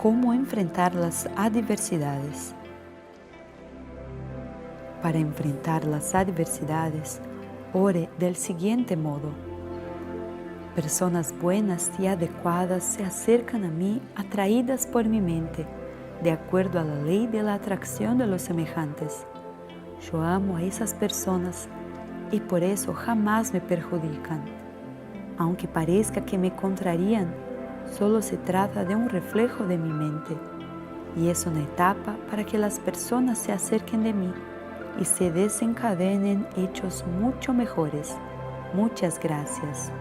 cómo enfrentar las adversidades. Para enfrentar las adversidades, ore del siguiente modo: personas buenas y adecuadas se acercan a mí atraídas por mi mente, de acuerdo a la ley de la atracción de los semejantes. Yo amo a esas personas y por eso jamás me perjudican. Aunque parezca que me contrarían, solo se trata de un reflejo de mi mente, y es una etapa para que las personas se acerquen de mí y se desencadenen hechos mucho mejores. Muchas gracias.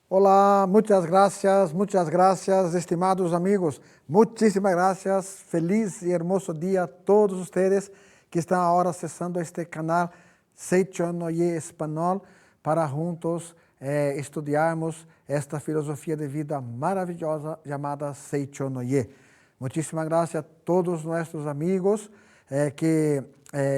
Olá, muchas gracias, estimados amigos. Muchísimas gracias. Feliz y hermoso día a todos ustedes que están ahora acessando este canal Seicho no Ye Espanhol para juntos estudiarmos esta filosofía de vida maravillosa llamada Seicho no Ye. Muchísimas gracias a todos nuestros amigos que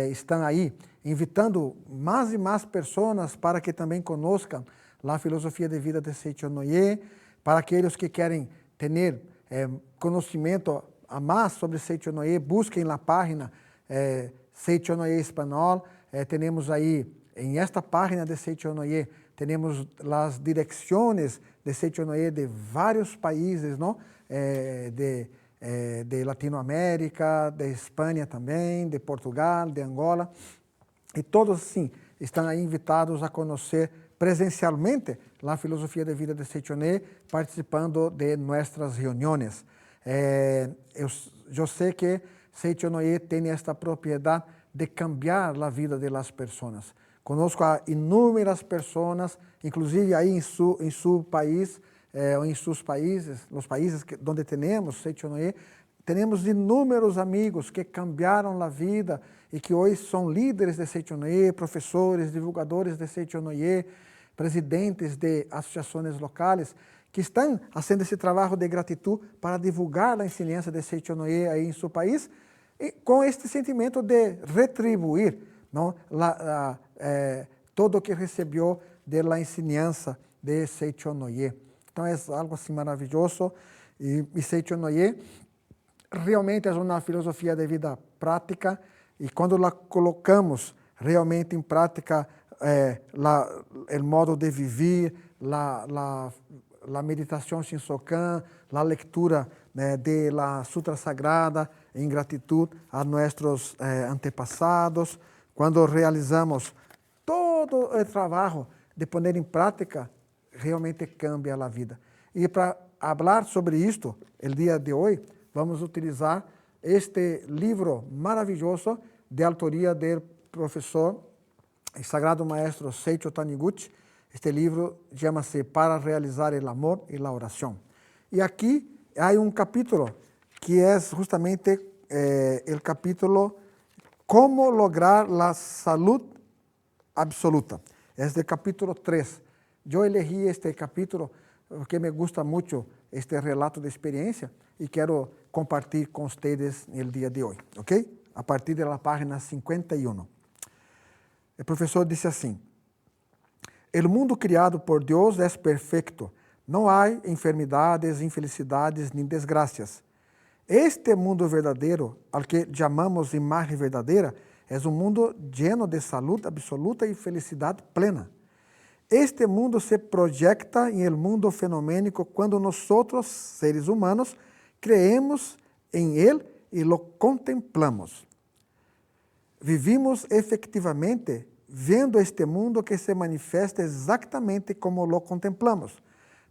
estão aí invitando mais e mais pessoas para que também conozcan a filosofia de vida de Seicho no Ye, para aqueles que querem ter conhecimento a mais sobre Seicho no Ye, busquem na página Seicho no Ye Espanhol. Temos aí, em esta página de Seicho no Ye, temos as direções de Seicho no Ye de vários países, não? De Latinoamérica, de Espanha também, de Portugal, de Angola. E todos, sim, estão aí invitados a conhecer presencialmente a filosofia de vida de Seicho no Ye, participando de nossas reuniões. Eu sei que Seicho no Ye tem esta propriedade de cambiar a vida das pessoas. Conosco a inúmeras pessoas, inclusive aí em seu país, ou em seus países, os países onde temos Seicho no Ye, temos inúmeros amigos que cambiaram a vida e que hoje são líderes de Seicho no Ye, professores, divulgadores de Seicho no Ye, presidentes de associações locais, que estão fazendo esse trabalho de gratidão para divulgar a ensinança de Seicho no Ye aí em seu país, e com este sentimento de retribuir, não, todo o que recebeu da ensinança de Seicho no Ye. Então é algo assim maravilhoso, e Seicho no Ye realmente é uma filosofia de vida prática, e quando a colocamos realmente em prática, o modo de viver, a meditação Shinsokan, a leitura de la Sutra Sagrada, em gratidão a nossos antepassados, quando realizamos todo o trabalho de pôr em prática, realmente cambia a vida. E para falar sobre isto, o dia de hoje, vamos utilizar este livro maravilhoso de autoria do professor e sagrado maestro Seicho Taniguchi. Este livro chama-se Para Realizar el Amor y la Oración. E aqui há capítulo que é justamente o capítulo Como lograr la salud absoluta. É o capítulo 3. Eu elegi este capítulo porque me gusta muito este relato de experiência e quero compartilhar com vocês no dia de hoje, ok? A partir da página 51. O professor disse assim: "El mundo criado por Deus é perfeito. Não há enfermidades, infelicidades nem desgraças. Este mundo verdadeiro, al que chamamos imagem verdadeira, é um mundo lleno de saúde absoluta e felicidade plena. Este mundo se projeta em el mundo fenomênico quando nós, seres humanos, creemos em ele e lo contemplamos. Vivimos efetivamente vendo este mundo que se manifesta exatamente como lo contemplamos.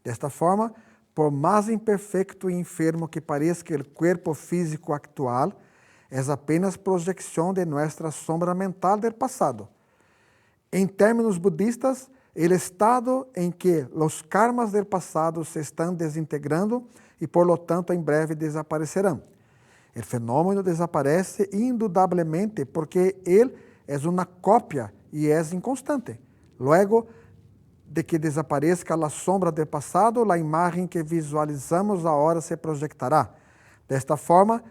Desta forma, por mais imperfeito e enfermo que pareça o corpo físico actual, é apenas projeção de nossa sombra mental do passado. Em términos budistas, o estado em que os karmas do passado se estão desintegrando e, por lo tanto, em breve desaparecerão. O fenômeno desaparece indudablemente porque ele é uma cópia e é inconstante. Luego de que desapareça a sombra do passado, a imagem que visualizamos agora se projetará. Desta forma,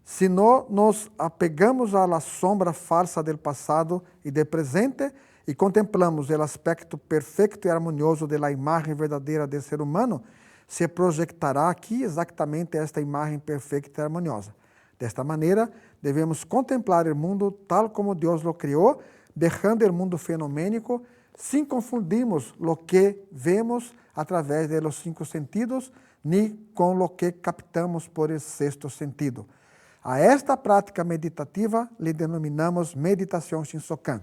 se não nos apegamos à sombra falsa do passado e do presente e contemplamos o aspecto perfeito e harmonioso da imagem verdadeira do ser humano, se projetará aqui exatamente esta imagem perfeita e harmoniosa. Desta maneira, devemos contemplar o mundo tal como Deus o criou, deixando o mundo fenomênico, sem confundirmos o que vemos através de los 5 sentidos, nem com o que captamos por el 6º sentido. A esta prática meditativa lhe denominamos meditação Shinsokan.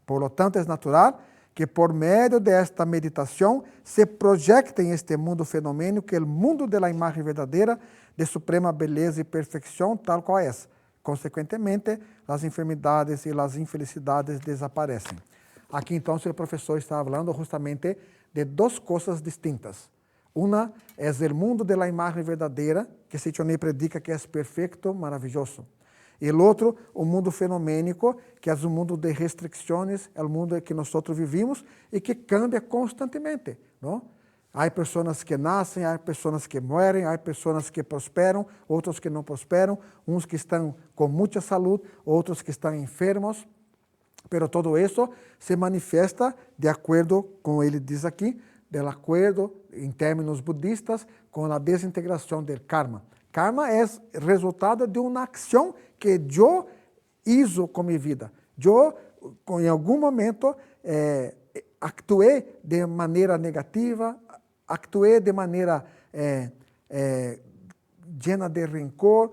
Por lo tanto, é natural que por meio desta meditação se projecte em este mundo fenomênico o mundo da imagem verdadeira de suprema beleza e perfeição, tal qual é. Consequentemente, as enfermidades e as infelicidades desaparecem. Aqui, então, o professor está falando justamente de 2 coisas distintas. Uma é o mundo da imagem verdadeira, que Seichoné predica que é perfeito, maravilhoso. E o outro, o mundo fenomênico, que é o mundo de restrições, é o mundo em que nós vivimos e que cambia constantemente. Não? Há pessoas que nascem, há pessoas que morrem, há pessoas que prosperam, outros que não prosperam, uns que estão com muita saúde, outros que estão enfermos. Pero todo isso se manifesta de acordo com ele diz aqui, de acordo, em termos budistas, com a desintegração do karma. Karma é resultado de uma ação que eu hizo com minha vida. Eu, em algum momento, actuei de maneira negativa, actuei de maneira llena de rancor,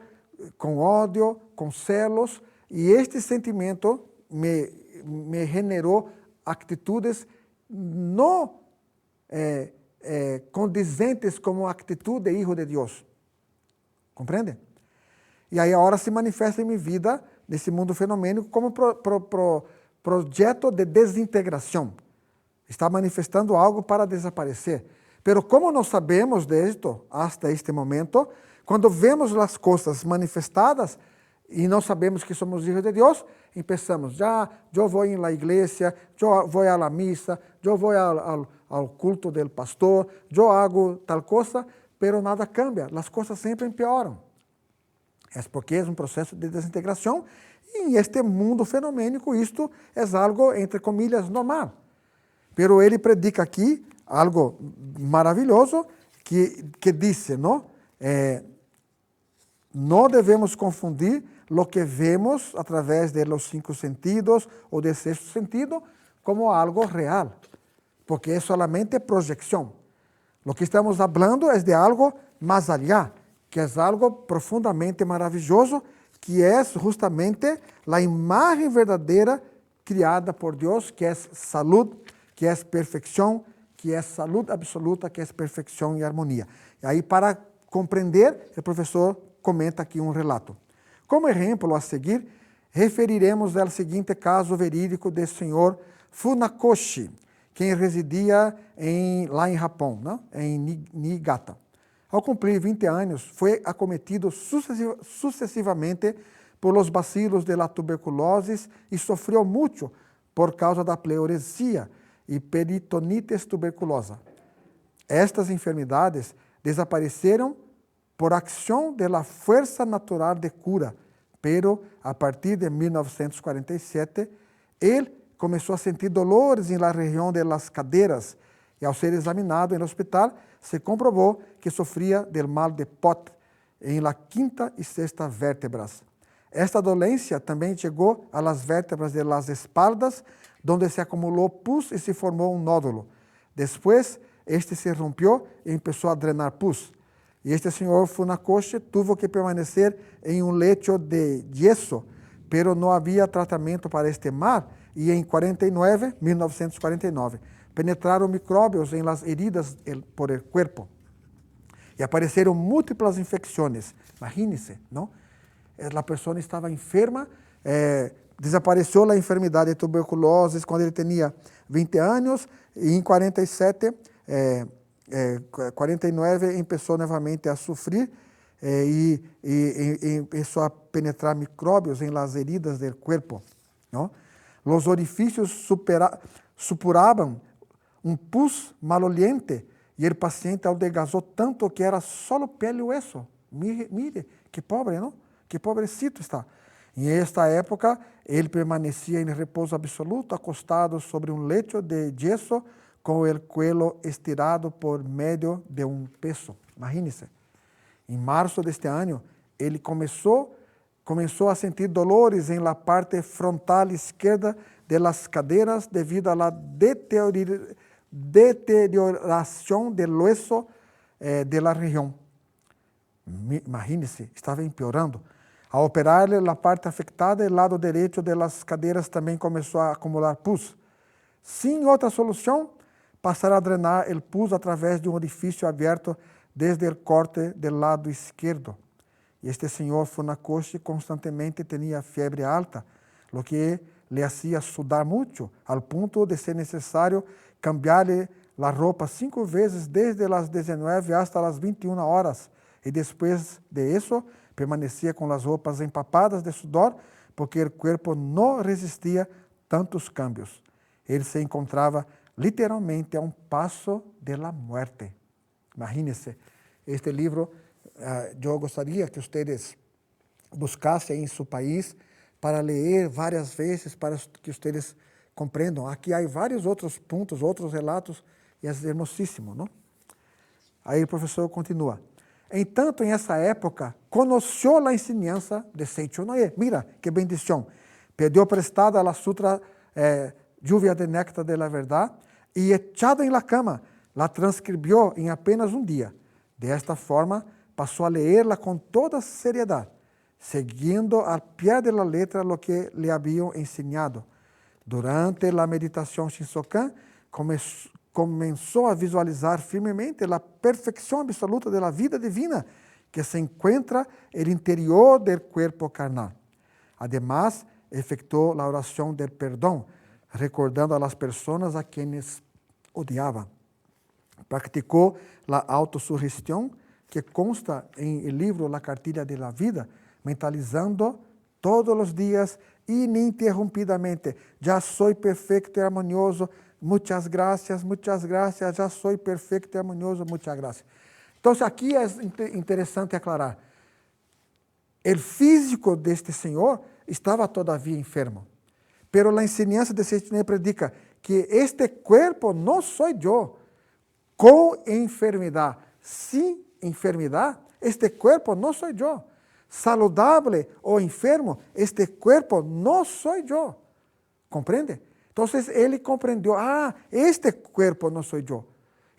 com ódio, com celos, e este sentimento me generou atitudes não condizentes com a atitude de hijo de Deus. Compreende? E aí agora se manifesta em minha vida, nesse mundo fenomênico, como projeto de desintegração. Está manifestando algo para desaparecer. Pero como não sabemos disto hasta este momento, quando vemos as coisas manifestadas e não sabemos que somos filhos de Deus, pensamos, eu vou em la igreja, eu vou à la missa, eu vou ao culto del pastor, eu hago tal coisa, pero nada cambia, as coisas sempre empeoram. É porque é um processo de desintegração e em este mundo fenomênico isto é algo, entre comillas, normal. Pero ele predica aqui algo maravilhoso que diz, não? Não devemos confundir o que vemos através de los 5 sentidos ou de 6º sentido como algo real, porque é solamente projeção. O que estamos falando é de algo mais allá, que é algo profundamente maravilhoso, que é justamente a imagem verdadeira criada por Deus, que é saúde, que é perfeição, que é saúde absoluta, que é perfeição e harmonia. E aí, para compreender, o professor comenta aqui um relato. Como exemplo a seguir, referiremos ao seguinte caso verídico do senhor Funakoshi, quem residia lá em Japão, não? Em Niigata. Ao cumprir 20 anos, foi acometido sucessivamente por los bacilos de la tuberculose e sofreu muito por causa da pleuresia e peritonitis tuberculosa. Estas enfermidades desapareceram por ação da força natural de cura, pero a partir de 1947, ele começou a sentir dolores na região das caderas e ao ser examinado no hospital, se comprovou que sofria del mal de Potre em la 5ª e 6ª vértebras. Esta dolência também chegou às vértebras de las espaldas, onde se acumulou pus e se formou um nódulo. Depois, este se rompeu e começou a drenar pus. E este senhor Funakoshi tuvo que permanecer em um lecho de yeso, pero não havia tratamento para este mal, e em 1949, penetraram micróbios em las heridas por el cuerpo. E apareceram múltiplas infecções. Imagine-se, não? A pessoa estava enferma, desapareceu a enfermidade de tuberculose quando ele tinha 20 anos, e em 49 começou novamente a sofrer e começou a penetrar micróbios em las heridas do corpo. Não? Os orifícios supuravam pus maloliente e o paciente adelgazou tanto que era só pele e hueso. Mire, que pobre, não? Que pobrecito está. Em esta época, ele permanecia em repouso absoluto, acostado sobre um lecho de yeso, com o cuello estirado por medio de um peso. Imagínense. Em março deste ano, ele começou a sentir dolores em la parte frontal esquerda de las caderas devido a la deterioração del hueso de la região. Imagínense, estava empeorando. Ao operar-lhe a parte afetada, o lado direito das cadeiras também começou a acumular pus. Sem outra solução, passar a drenar o pus através de um orifício aberto desde o corte do lado esquerdo. Este senhor Funakoshi constantemente tinha febre alta, o que le hacía sudar muito, ao ponto de ser necessário cambiar-lhe a roupa 5 vezes desde as 19 hasta as 21 horas. E depois de isso, permanecia com as roupas empapadas de sudor, porque o corpo não resistia tantos cambios. Ele se encontrava literalmente a um passo de la muerte. Imagínense, este livro, eu gostaria que vocês buscassem em seu país para ler várias vezes, para que vocês compreendam. Aqui há vários outros pontos, outros relatos, e é hermosíssimo, não? Aí o professor continua. Entanto, em essa época, conheceu a ensinança de Seichonoye. Mira, que bendição. Pediu prestada a sutra Lluvia de Néctar de la Verdad e, echada em la cama, la transcribió em apenas um dia. Desta forma, passou a ler-la com toda seriedade, seguindo al pé de la letra lo que le haviam ensinado. Durante a meditação Shinsokan, começou a visualizar firmemente a perfeição absoluta da vida divina que se encontra no interior do corpo carnal. Además, efetuou a oração del perdão, recordando a las pessoas a quienes odiava. Practicou a autossugestão que consta em el livro La Cartilha de la Vida, mentalizando todos os dias ininterrumpidamente: já sou perfeito e harmonioso, muitas graças, já sou perfeito e harmonioso, muitas graças. Então, aqui é interessante aclarar. O físico deste senhor estava todavia enfermo, pero a enseñanza de Seichonoye predica que este cuerpo não sou eu, com enfermidade, sem enfermidade, este cuerpo não sou eu. Saludable ou enfermo, este cuerpo não sou eu. Compreende? Então, ele compreendeu, este cuerpo não sou eu.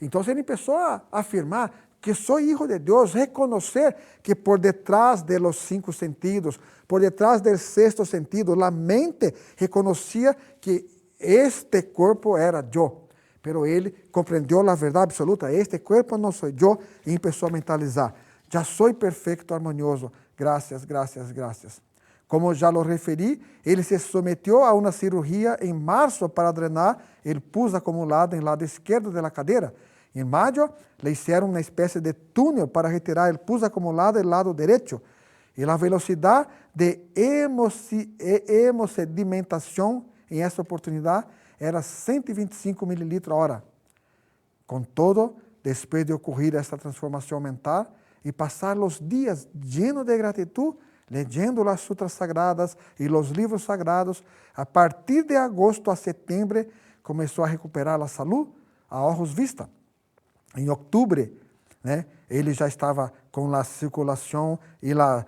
Então, ele começou a afirmar que sou hijo de Deus, reconhecer que por detrás de los 5 sentidos, por detrás del 6º sentido, a mente reconhecia que este corpo era eu. Pero ele compreendeu a verdade absoluta, este corpo não sou eu, e começou a mentalizar, já sou perfeito, harmonioso, graças, graças, graças. Como já lo referi, ele se submeteu a uma cirurgia em março para drenar o pus acumulado em lado esquerdo da cadeira. Em maio, le hicieron uma espécie de túnel para retirar o pus acumulado do lado direito. E a velocidade de hemossedimentação em essa oportunidade era 125 mililitros a hora. Contudo, depois de ocorrer esta transformação mental e passar os dias llenos de gratitud, leyendo as sutras sagradas e os livros sagrados, a partir de agosto a setembro, começou a recuperar a saúde a olhos vista. Em outubro, ele já estava com a circulação e a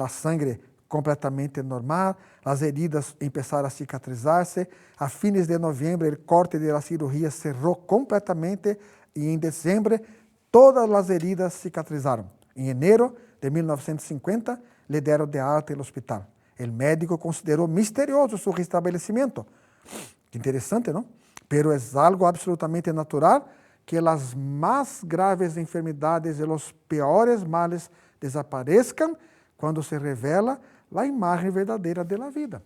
sangue completamente normal, as heridas começaram a cicatrizar-se. A fins de novembro, o corte da cirurgia cerrou completamente e em dezembro, todas as heridas cicatrizaram. Em janeiro de 1950, lhe deram de alta no hospital. O médico considerou misterioso seu restabelecimento. Que interessante, não? Pero é algo absolutamente natural que as mais graves enfermidades e os piores males desapareçam quando se revela a imagem verdadeira da vida.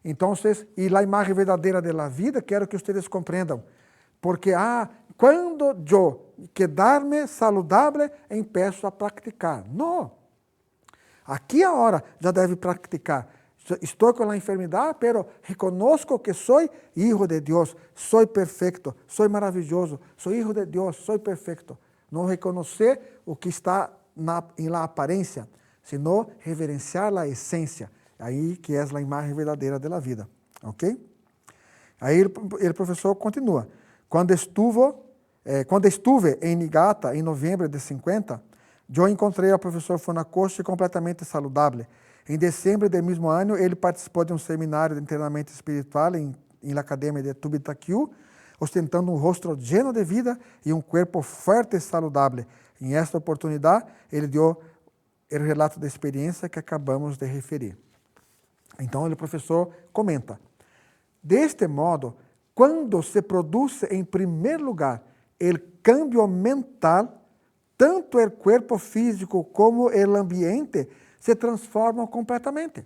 Então, e a imagem verdadeira da vida, quero que vocês compreendam, porque quando eu quedar-me saudável, empeço a praticar. Não. Aqui agora já deve praticar. Estou com a enfermidade, pero reconozco que sou hijo de Deus, sou perfeito, sou maravilhoso, sou hijo de Deus, sou perfeito. Não reconhecer o que está em la aparência, sino reverenciar a essência, aí que é a imagem verdadeira da vida, ok? Aí o professor continua. Quando estuve em Niigata em novembro de 50, eu encontrei o professor Funakoshi completamente saudável. Em dezembro do mesmo ano, ele participou de um seminário de treinamento espiritual na academia de Tubita-Kyu, ostentando um rosto lleno de vida e um corpo forte e saudável. Em esta oportunidade, ele deu o relato da experiência que acabamos de referir. Então, o professor comenta: deste modo, quando se produz, em primeiro lugar, o cambio mental, tanto o corpo físico como o ambiente se transformam completamente.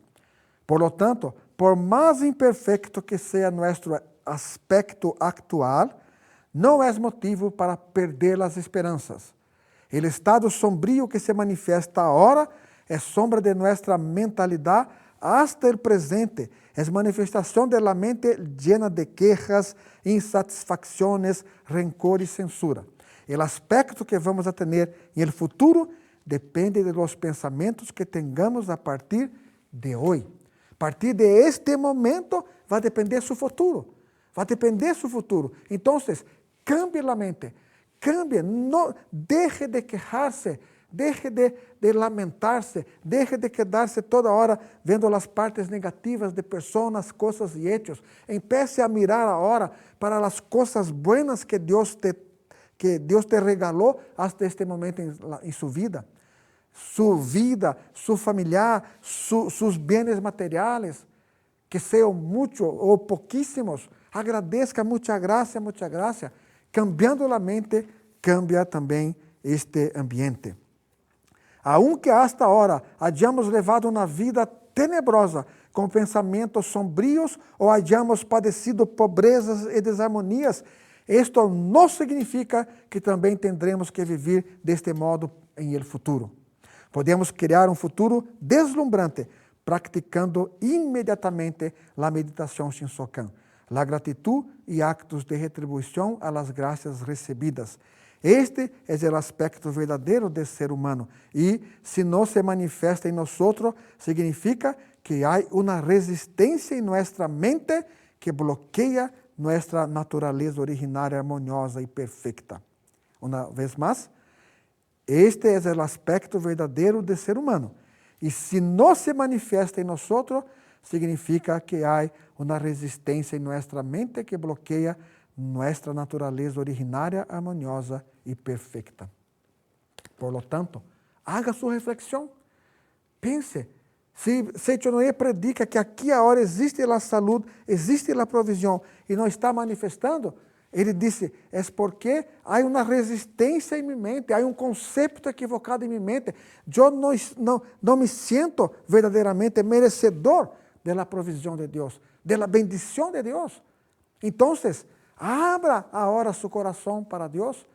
Por lo tanto, por mais imperfeito que seja nosso aspecto actual, não é motivo para perder as esperanças. O estado sombrio que se manifesta agora é sombra de nossa mentalidade hasta o presente, é manifestação da mente llena de quejas, insatisfações, rencor e censura. O aspecto que vamos a ter no futuro depende de los pensamentos que tengamos a partir de hoje. A partir de este momento vai depender seu futuro. Vai depender seu futuro. Então, cambie a mente. Cambie. No, deje de quejar-se. Deje de lamentar-se. Deje de quedar-se toda hora vendo as partes negativas de pessoas, coisas e hechos. Empiece a mirar agora para as coisas buenas que Deus te regalou hasta este momento em sua vida. Sua vida, seu familiar, seus bens materiais, que sejam muitos ou pouquíssimos, agradeça, muita graça, muita graça. Cambiando a mente, cambia também este ambiente. Aunque hasta agora hayamos levado uma vida tenebrosa, com pensamentos sombrios, ou hayamos padecido pobrezas e desarmonias, isto não significa que também tendremos que viver deste modo em el futuro. Podemos criar um futuro deslumbrante, praticando imediatamente a meditação Shinsokan, a gratidão e actos de retribuição a las gracias recebidas. Este é o aspecto verdadeiro do ser humano e, se não se manifesta em nós, significa que há uma resistência em nossa mente que bloqueia nossa natureza originária harmoniosa e perfeita. Uma vez mais, este é o aspecto verdadeiro do ser humano. E se não se manifesta em nós, significa que há uma resistência em nossa mente que bloqueia nossa natureza originária, harmoniosa e perfeita. Por lo tanto, haga sua reflexão. Pense. Se Seichonoye predica que aqui agora existe a saúde, existe a provisão e não está manifestando, ele disse, é porque há uma resistência em minha mente, há um conceito equivocado em minha mente. Eu não me sinto verdadeiramente merecedor da provisão de Deus, da bendição de Deus. Então, abra agora seu coração para Deus,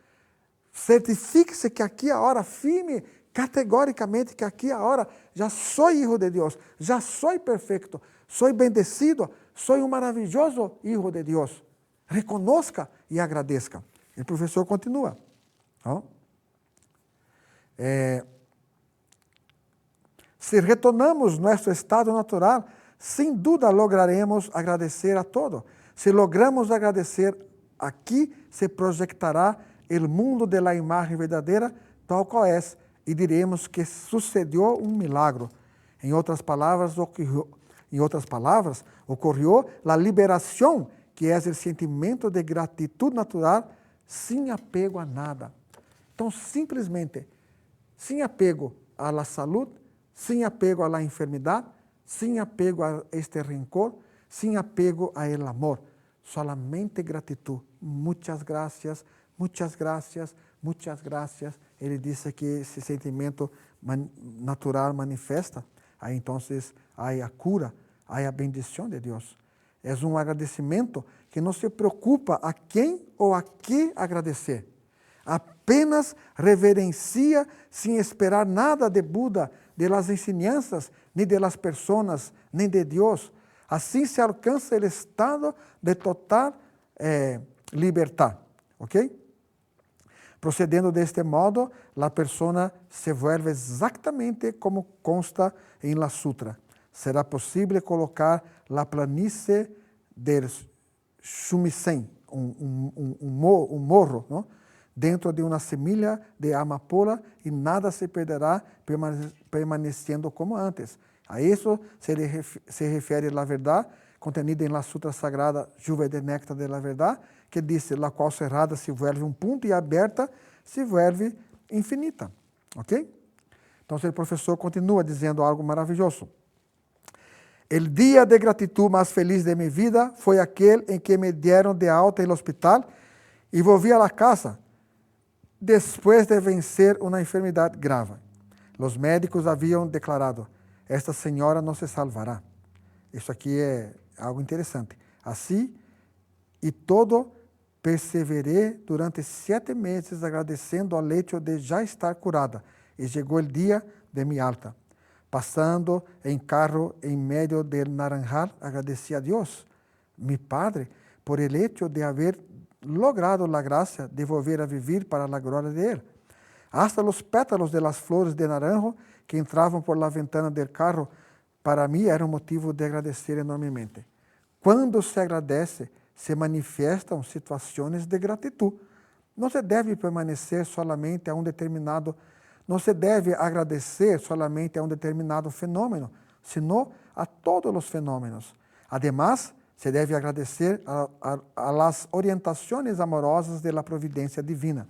certifique-se que aqui agora, firme, categoricamente, que aqui agora já sou filho de Deus, já sou perfeito, sou bendecido, sou um maravilhoso filho de Deus. Reconozca e agradeça. O professor continua. Se retornamos nosso estado natural, sem dúvida lograremos agradecer a todo. Se logramos agradecer, aqui se projetará o mundo da imagem verdadeira, tal qual é, e diremos que sucedeu um milagre. Em outras palavras, ocorreu a liberação, que é o sentimento de gratidão natural, sem apego a nada. Então, simplesmente, sem apego à saúde, sem apego à enfermidade, sem apego a este rencor, sem apego a el amor. Solamente gratidão. Muitas graças, muitas graças, muitas graças. Ele disse que esse sentimento natural manifesta. Aí, então, há a cura, há a bendição de Deus. É um agradecimento que não se preocupa a quem ou a que agradecer. Apenas reverencia sem esperar nada de Buda, de las ensinanças, nem de las personas, nem de Deus. Assim se alcança o estado de total libertad. ¿Ok? Procedendo deste modo, a pessoa se vuelve exatamente como consta em la sutra. Será possível colocar a planície del Shumisen, um morro, não? Dentro de uma semilla de amapola e nada se perderá permanecendo como antes. A isso se refere a verdade contenida em la Sutra Sagrada Lluvia de Néctar de la Verdad, que diz, la qual cerrada se vuelve um ponto e aberta se vuelve infinita. Ok? Então, o professor continua dizendo algo maravilhoso. El dia de gratitud mais feliz de minha vida foi aquele em que me deram de alta no hospital e volvi a casa depois de vencer uma enfermidade grave. Os médicos haviam declarado, esta senhora não se salvará. Isso aqui é algo interessante. Assim, e todo perseverei durante 7 meses agradecendo ao leito de já estar curada. E chegou o dia de minha alta. Passando em carro em meio del Naranjal, agradeci a Deus, mi Padre, por el hecho de haber logrado la gracia de volver a vivir para la gloria de Él. Hasta los pétalos de las flores de naranjo que entravam por la ventana del carro, para mim era um motivo de agradecer enormemente. Quando se agradece, se manifestam situações de gratidão. Não se deve permanecer solamente a um determinado, não se deve agradecer solamente a um determinado fenômeno, senão a todos os fenômenos. Además, se deve agradecer a las orientações amorosas da providência divina.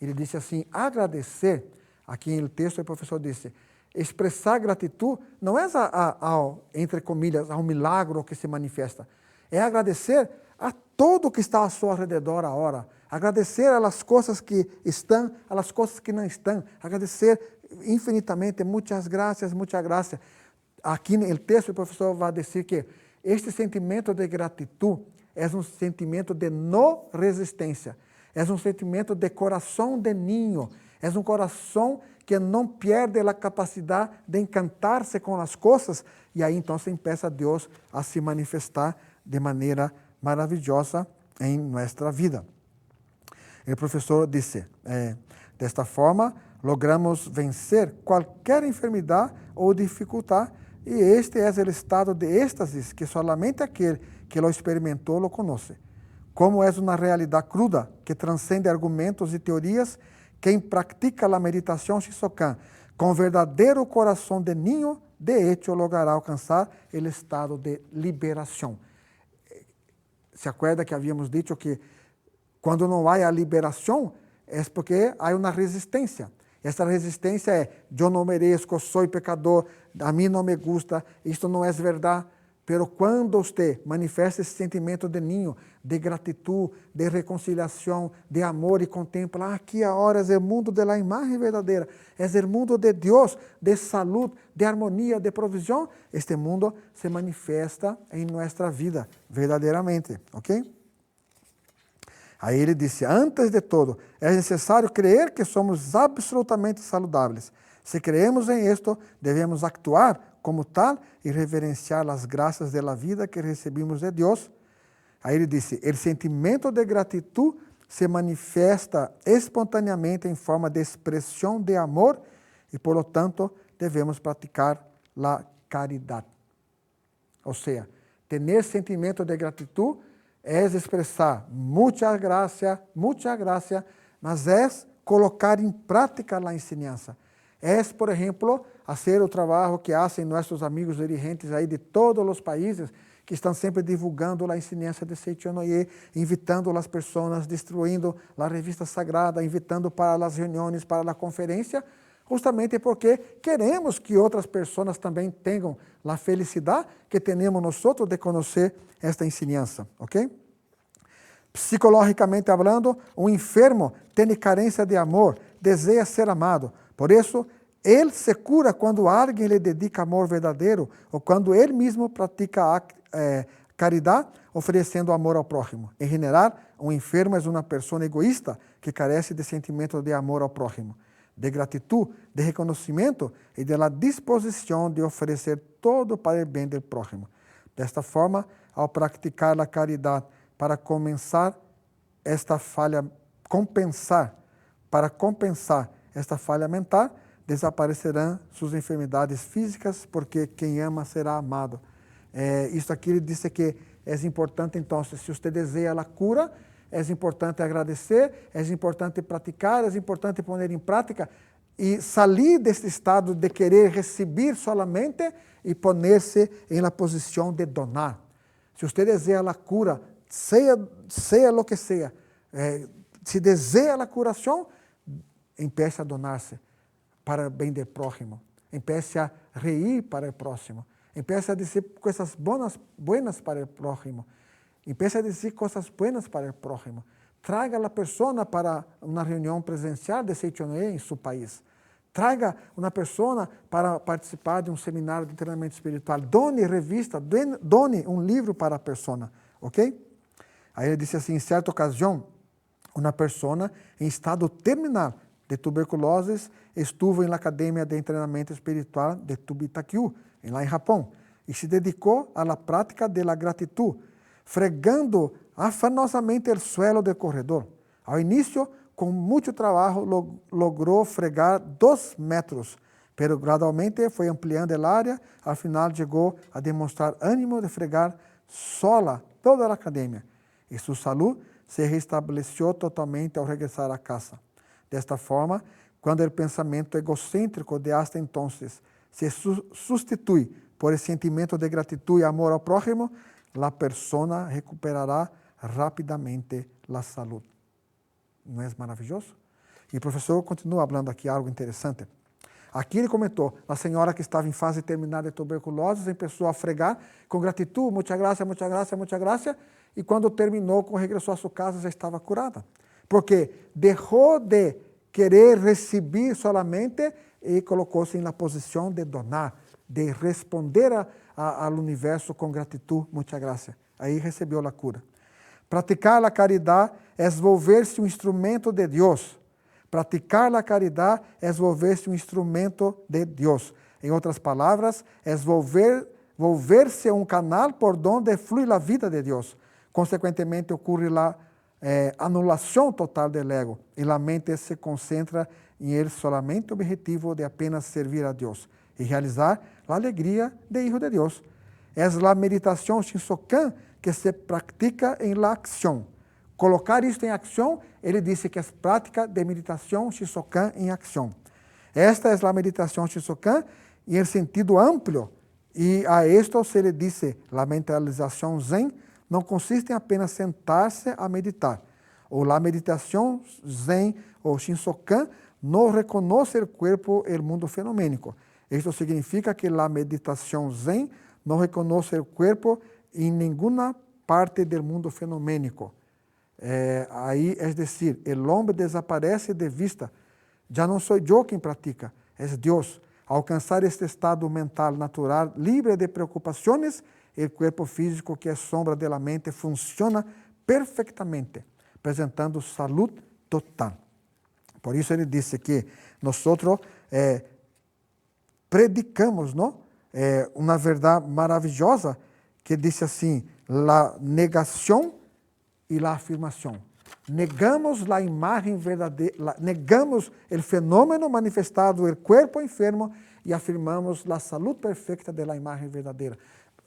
Ele disse assim, agradecer, aqui no texto o professor disse, expressar gratidão não é entre comilhas, ao milagre que se manifesta. É agradecer a tudo que está ao seu redor agora. Agradecer às coisas que estão, às coisas que não estão. Agradecer infinitamente. Muitas graças, muitas graças. Aqui no texto o professor vai dizer que este sentimento de gratidão é um sentimento de não resistência. É um sentimento de coração de ninho. É um coração que não perde a capacidade de encantar-se com as coisas. E aí então se empieza a Deus a se manifestar de maneira maravilhosa em nossa vida. O professor disse, desta forma, logramos vencer qualquer enfermidade ou dificuldade e este é o estado de êxtase que solamente aquele que lo experimentou lo conoce. Como é uma realidade cruda que transcende argumentos e teorias, quem pratica a meditação Shisokan com verdadeiro coração de ninho, de hecho logrará alcançar o estado de liberação. Se acuerda que havíamos dito que quando não há a liberação é porque há uma resistência. Essa resistência é, eu não mereço, sou pecador, a mim não me gusta, isto não é verdade. Pero quando você manifesta esse sentimento de ninho, de gratidão, de reconciliação, de amor e contempla, aqui agora é o mundo da imagem verdadeira, é o mundo de Deus, de saúde, de harmonia, de provisão, este mundo se manifesta em nossa vida, verdadeiramente, ok? Aí ele disse, antes de todo, é necessário crer que somos absolutamente saludáveis. Se creemos em isto, devemos actuar como tal e reverenciar as graças da vida que recebemos de Deus. Aí ele disse, o sentimento de gratidão se manifesta espontaneamente em forma de expressão de amor e, por lo tanto, devemos praticar a caridade. Ou seja, ter sentimento de gratidão é expressar muita graça, mas é colocar em prática a ensinança. É, por exemplo, fazer o trabalho que fazem nossos amigos dirigentes aí de todos os países, que estão sempre divulgando a ensinança de Seichonoye, invitando as pessoas, distribuindo a revista sagrada, invitando para as reuniões, para a conferência, justamente porque queremos que outras pessoas também tenham a felicidade que temos nós de conhecer esta ensinança, ok? Psicologicamente falando, um enfermo tem carência de amor, deseja ser amado. Por isso, ele se cura quando alguém lhe dedica amor verdadeiro ou quando ele mesmo pratica a caridade, oferecendo amor ao próximo. Em geral, um enfermo é uma pessoa egoísta que carece de sentimento de amor ao próximo, de gratidão, de reconhecimento e de la disposição de oferecer todo para o bem do próximo. Desta forma, ao praticar a caridade para compensar esta falha mental, desaparecerão suas enfermidades físicas, porque quem ama será amado. Isso aqui ele disse que é importante, então, se você deseja a cura, é importante agradecer, é importante praticar, é importante pôr em prática e sair desse estado de querer receber solamente e poner-se em la posição de donar. Se você deseja a cura, seja lo que seja, se deseja a curação, empiece a donar-se para o bem do próximo. Empiece a reír para o próximo. Empiece a dizer coisas buenas para o próximo. Empiece a dizer coisas buenas para o próximo. Traga a pessoa para uma reunião presencial de Seichonoye em seu país. Traga uma pessoa para participar de um seminário de treinamento espiritual. Done revista, done um livro para a pessoa. Ok? Aí ele disse assim, em certa ocasião, uma pessoa em estado terminal de tuberculose estuvo na Academia de Treinamento Espiritual de Tubitakyu, lá em Japão, e se dedicou à prática da gratidão, fregando afanosamente o suelo do corredor. Ao início, com muito trabalho, logrou fregar 2 metros, pero gradualmente foi ampliando a área, ao final chegou a demonstrar ânimo de fregar sola toda a academia, e sua saúde se restabeleceu totalmente ao regressar a casa. Desta forma, quando o pensamento egocêntrico de hasta entonces se substitui por el sentimento de gratidão e amor ao próximo, a pessoa recuperará rapidamente a saúde. Não é maravilhoso? E o professor continua falando aqui algo interessante. Aqui ele comentou, a senhora que estava em fase terminal de tuberculose começou a fregar com gratidão, muita graça, muita graça, muita graça, e quando terminou, quando regressou a sua casa, já estava curada. Porque deixou de querer receber solamente e colocou-se na posição de donar, de responder ao universo com gratidão, muita graça. Aí recebeu a cura. Praticar a caridade é volver-se um instrumento de Deus. Praticar a caridade é volver-se um instrumento de Deus. Em outras palavras, é volver-se um canal por onde flui a vida de Deus. Consequentemente, ocorre a anulação total do ego e a mente se concentra em ele solamente objetivo de apenas servir a Deus e realizar a alegria de Hijo de Deus. É a meditação Shinsokan que se pratica em la acção. Colocar isto em ação, ele disse que é prática de meditação Shinsokan em ação. Esta é a meditação Shinsokan em sentido amplo, e a esto se lhe disse a mentalização Zen não consiste em apenas sentar-se a meditar. Ou a meditação Zen ou Shinsokan não reconhece o corpo e o mundo fenomênico. Isto significa que a meditação Zen não reconhece o corpo em nenhuma parte do mundo fenomênico. Aí, é decir, o homem desaparece de vista. Já não sou eu quem pratica, é Deus. Ao alcançar este estado mental natural, livre de preocupações, o corpo físico, que é sombra da mente, funciona perfeitamente, apresentando saúde total. Por isso ele disse que nós predicamos, não? Uma verdade maravilhosa que disse assim, a negação e a afirmação. Negamos a imagem verdadeira, negamos o fenômeno manifestado, o corpo enfermo, e afirmamos a saúde perfeita da imagem verdadeira.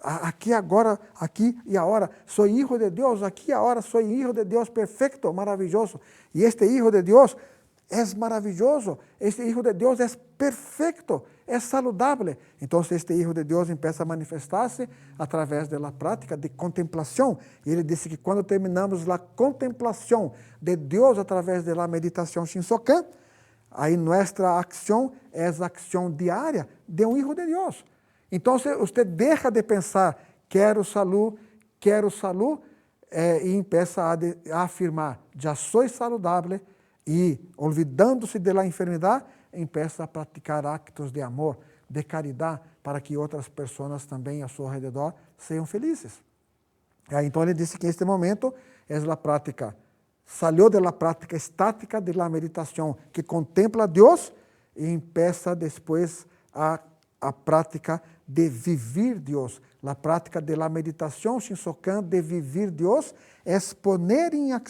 Aqui agora, aqui e agora, sou Hijo de Deus, aqui e agora sou Hijo de Deus perfeito, maravilhoso. E este Hijo de Deus é maravilhoso, este Hijo de Deus é perfeito, é saludável. Então, este Hijo de Deus começa a manifestar-se através da prática de contemplação. E ele disse que quando terminamos a contemplação de Deus através da meditação Shinsokan, aí nossa ação é a ação diária de um Hijo de Deus. Então, você deixa de pensar, quero saúde, e começa a afirmar, já sou saludável, e, olvidando-se da enfermidade, começa a praticar actos de amor, de caridade, para que outras pessoas também ao seu redor sejam felizes. Então, ele disse que neste momento é a prática, saiu da prática estática da meditação, que contempla a Deus, e começa depois a prática de viver Deus. A prática da meditação Shinsokan de viver Deus é poner em ação